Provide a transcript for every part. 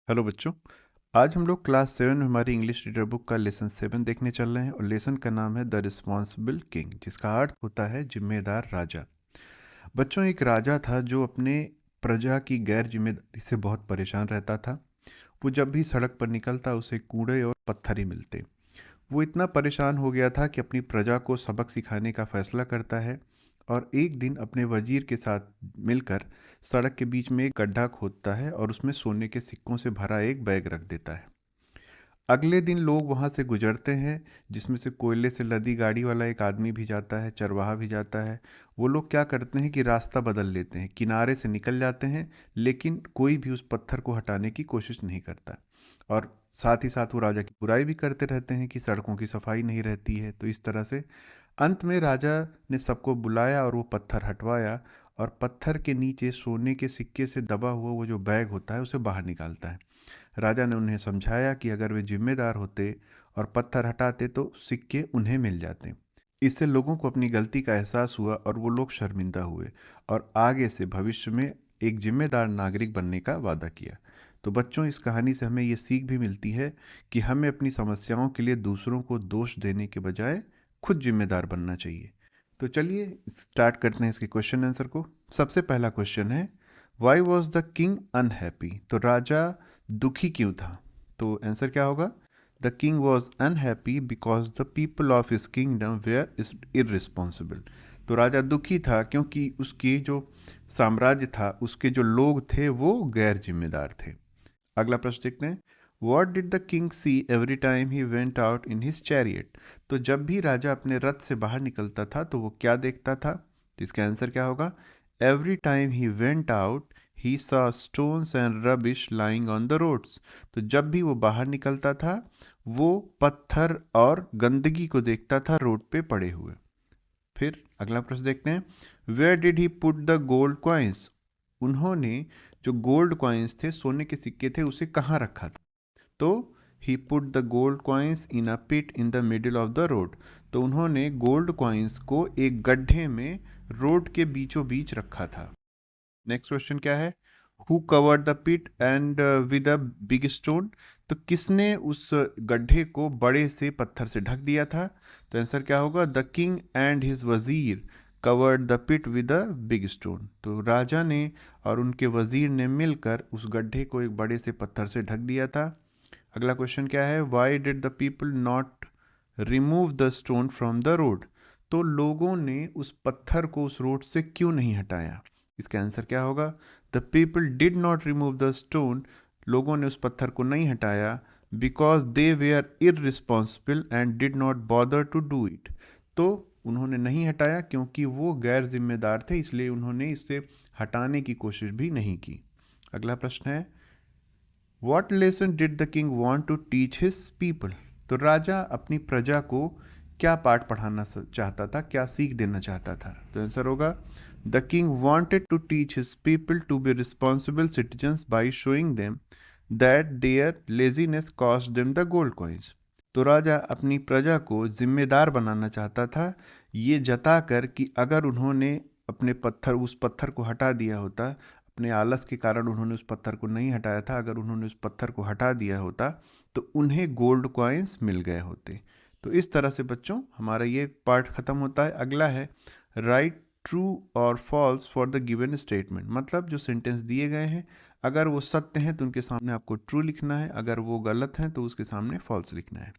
Hello बच्चों। आज हम लोग क्लास 7 में हमारी इंग्लिश रीडर बुक का लेसन 7 देखने चल रहे हैं और लेसन का नाम है द रिस्पॉन्सिबल किंग, जिसका अर्थ होता है जिम्मेदार राजा। बच्चों, एक राजा था जो अपने प्रजा की गैर जिम्मेदारी से बहुत परेशान रहता था। वो जब भी सड़क पर निकलता उसे कूड़े और पत्थर ही मिलते। वो इतना परेशान हो गया था कि अपनी प्रजा को सबक सिखाने का फैसला करता है और एक दिन अपने वजीर के साथ मिलकर सड़क के बीच में एक गड्ढा खोदता है और उसमें सोने के सिक्कों से भरा एक बैग रख देता है। अगले दिन लोग वहाँ से गुजरते हैं, जिसमें से कोयले से लदी गाड़ी वाला एक आदमी भी जाता है, चरवाहा भी जाता है। वो लोग क्या करते हैं कि रास्ता बदल लेते हैं, किनारे से निकल जाते हैं, लेकिन कोई भी उस पत्थर को हटाने की कोशिश नहीं करता। और साथ ही साथ वो राजा की बुराई भी करते रहते हैं कि सड़कों की सफाई नहीं रहती है। तो इस तरह से अंत में राजा ने सबको बुलाया और वो पत्थर हटवाया और पत्थर के नीचे सोने के सिक्के से दबा हुआ वो जो बैग होता है उसे बाहर निकालता है। राजा ने उन्हें समझाया कि अगर वे जिम्मेदार होते और पत्थर हटाते तो सिक्के उन्हें मिल जाते। इससे लोगों को अपनी गलती का एहसास हुआ और वो लोग शर्मिंदा हुए और आगे से भविष्य में एक जिम्मेदार नागरिक बनने का वादा किया। तो बच्चों, इस कहानी से हमें ये सीख भी मिलती है कि हमें अपनी समस्याओं के लिए दूसरों को दोष देने के बजाय खुद जिम्मेदार बनना चाहिए। तो चलिए स्टार्ट करते हैं इसके क्वेश्चन आंसर को। सबसे पहला क्वेश्चन है, why was the king unhappy? तो राजा दुखी क्यों था? तो आंसर क्या होगा? The king was unhappy because the people of his kingdom were is irresponsible. तो राजा दुखी था क्योंकि उसकी जो साम्राज्य था, उसके जो लोग थे वो गैर जिम्मेदार थे। अगला प्रश्न देखते हैं, what did the king see every time he went out in his chariot? तो जब भी राजा अपने रथ से बाहर निकलता था तो वो क्या देखता था? तो इसका आंसर क्या होगा? Every time he went out he saw stones and rubbish lying on the roads. तो जब भी वो बाहर निकलता था वो पत्थर और गंदगी को देखता था रोड पे पड़े हुए। फिर अगला प्रश्न देखते हैं, where did he put the gold coins? उन्होंने जो गोल्ड कॉइन्स थे, सोने के सिक्के थे, उसे कहाँ रखा था? तो he put the gold coins in a pit in the middle of the road. तो उन्होंने गोल्ड कॉइन्स को एक गड्ढे में रोड के बीचों बीच रखा था। नेक्स्ट क्वेश्चन क्या है, who covered the pit and with a big stone? तो किसने उस गड्ढे को बड़े से पत्थर से ढक दिया था? तो आंसर क्या होगा? द किंग एंड हिज वजीर covered the pit with a big stone. तो राजा ने और उनके वजीर ने मिलकर उस गड्ढे को एक बड़े से पत्थर से ढक दिया था। अगला क्वेश्चन क्या है, why did the people not remove the stone from the road? तो लोगों ने उस पत्थर को उस रोड से क्यों नहीं हटाया? इसका आंसर क्या होगा? The people did not remove the stone. लोगों ने उस पत्थर को नहीं हटाया because they were irresponsible and did not bother to do it. तो उन्होंने नहीं हटाया क्योंकि वो गैर जिम्मेदार थे, इसलिए उन्होंने इसे हटाने की कोशिश भी नहीं की। अगला प्रश्न है, what lesson did the king want to teach his people? तो राजा अपनी प्रजा को क्या पाठ पढ़ाना चाहता था, क्या सीख देना चाहता था? तो आंसर होगा, the king wanted to teach his people to be responsible citizens by showing them that their laziness cost them the gold coins. तो राजा अपनी प्रजा को जिम्मेदार बनाना चाहता था, ये जताकर कि अगर उन्होंने अपने उस पत्थर को हटा दिया होता, अपने आलस के कारण उन्होंने उस पत्थर को नहीं हटाया था, अगर उन्होंने उस पत्थर को हटा दिया होता तो उन्हें गोल्ड कॉइन्स मिल गए होते। तो इस तरह से बच्चों हमारा ये पार्ट खत्म होता है। अगला है, राइट ट्रू और false for the given statement. मतलब जो सेंटेंस दिए गए हैं, अगर वो सत्य हैं तो उनके सामने आपको ट्रू लिखना है, अगर वो गलत हैं तो उसके सामने फॉल्स लिखना है।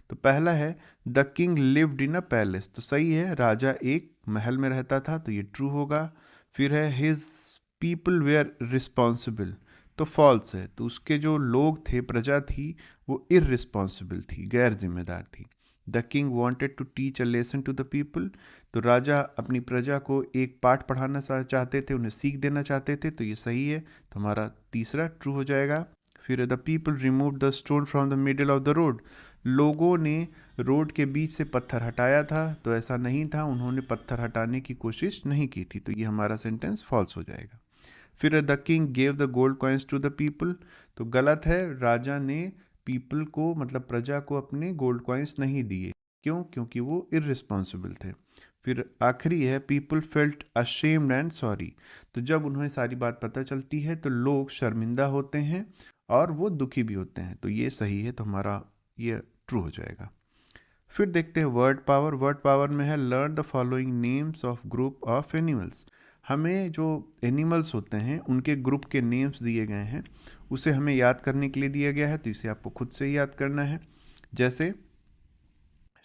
तो पहला है, the king lived in a palace. तो सही है, राजा एक महल में रहता था, तो ये ट्रू होगा। फिर है, हिज पीपल वेयर रिस्पॉन्सिबल। तो फॉल्स है, तो उसके जो लोग थे, प्रजा थी, वो इररिस्पॉन्सिबल थी, गैर जिम्मेदार थी। The king wanted to teach a lesson to the people. तो राजा अपनी प्रजा को एक पाठ पढ़ाना चाहते थे, उन्हें सीख देना चाहते थे, तो ये सही है। तो हमारा तीसरा ट्रू हो जाएगा। फिर the people remove the stone from the middle of the road. लोगों ने रोड के बीच से पत्थर हटाया था, तो ऐसा नहीं था, उन्होंने पत्थर हटाने की कोशिश नहीं की थी, तो ये हमारा सेंटेंस फॉल्स हो जाएगा। फिर the king gave the gold coins to the people. तो गलत है, राजा ने पीपल को मतलब प्रजा को अपने गोल्ड कॉइन्स नहीं दिए। क्यों? क्योंकि वो इररिस्पॉन्सिबल थे। फिर आखिरी है, people felt ashamed and sorry. तो जब उन्हें सारी बात पता चलती है तो लोग शर्मिंदा होते हैं और वो दुखी भी होते हैं, तो ये सही है, तो हमारा ये ट्रू हो जाएगा। फिर देखते हैं वर्ड पावर। वर्ड पावर में है learn the following names of group of animals. हमें जो एनिमल्स होते हैं उनके ग्रुप के नेम्स दिए गए हैं, उसे हमें याद करने के लिए दिया गया है, तो इसे आपको खुद से ही याद करना है। जैसे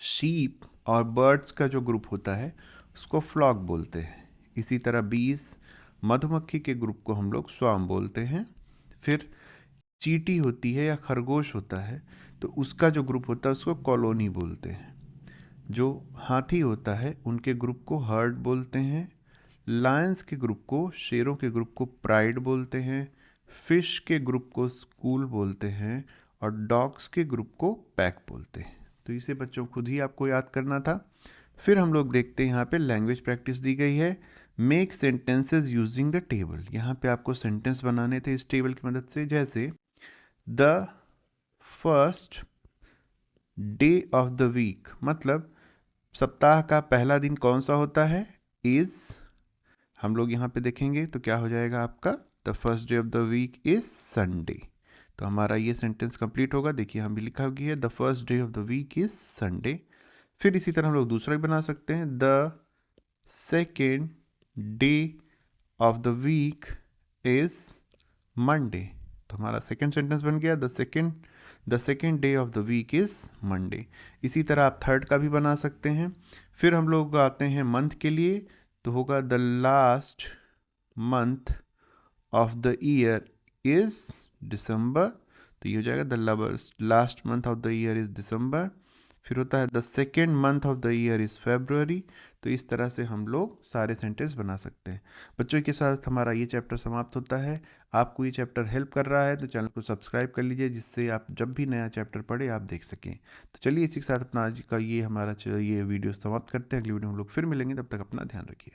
शीप और बर्ड्स का जो ग्रुप होता है उसको फ्लॉक बोलते हैं। इसी तरह बीज, मधुमक्खी के ग्रुप को हम लोग स्वार्म बोलते हैं। फिर चींटी होती है या खरगोश होता है, तो उसका जो ग्रुप होता है उसको कॉलोनी बोलते हैं। जो हाथी होता है उनके ग्रुप को हर्ड बोलते हैं। लायंस के ग्रुप को, शेरों के ग्रुप को प्राइड बोलते हैं। फिश के ग्रुप को स्कूल बोलते हैं और डॉग्स के ग्रुप को पैक बोलते हैं। तो इसे बच्चों खुद ही आपको याद करना था। फिर हम लोग देखते हैं यहाँ पे लैंग्वेज प्रैक्टिस दी गई है। Make sentences using the table. यहाँ पे आपको सेंटेंस बनाने थे इस टेबल की मदद से। जैसे the first day of the week, मतलब सप्ताह का पहला दिन कौन सा होता है, इज। हम लोग यहाँ पे देखेंगे तो क्या हो जाएगा आपका, the first day of the week is Sunday. तो हमारा ये सेंटेंस कंप्लीट होगा। देखिए हम भी लिखा हुआ है the first day of the week is Sunday. फिर इसी तरह हम लोग दूसरा भी बना सकते हैं, the second day of the week is Monday. तो हमारा सेकेंड सेंटेंस बन गया, the second day of the week is Monday. इसी तरह आप थर्ड का भी बना सकते हैं। फिर हम लोग आते हैं मंथ के लिए, तो होगा the last month of the year is December. तो ये हो जाएगा the last month of the year is December. फिर होता है the second month of the year is February. तो इस तरह से हम लोग सारे सेंटेंस बना सकते हैं। बच्चों के साथ हमारा ये चैप्टर समाप्त होता है। आपको ये चैप्टर हेल्प कर रहा है तो चैनल को सब्सक्राइब कर लीजिए, जिससे आप जब भी नया चैप्टर पढ़े आप देख सकें। तो चलिए इसी के साथ अपना आज का ये वीडियो समाप्त करते हैं। अगली वीडियो हम लोग फिर मिलेंगे, तब तक अपना ध्यान रखिए।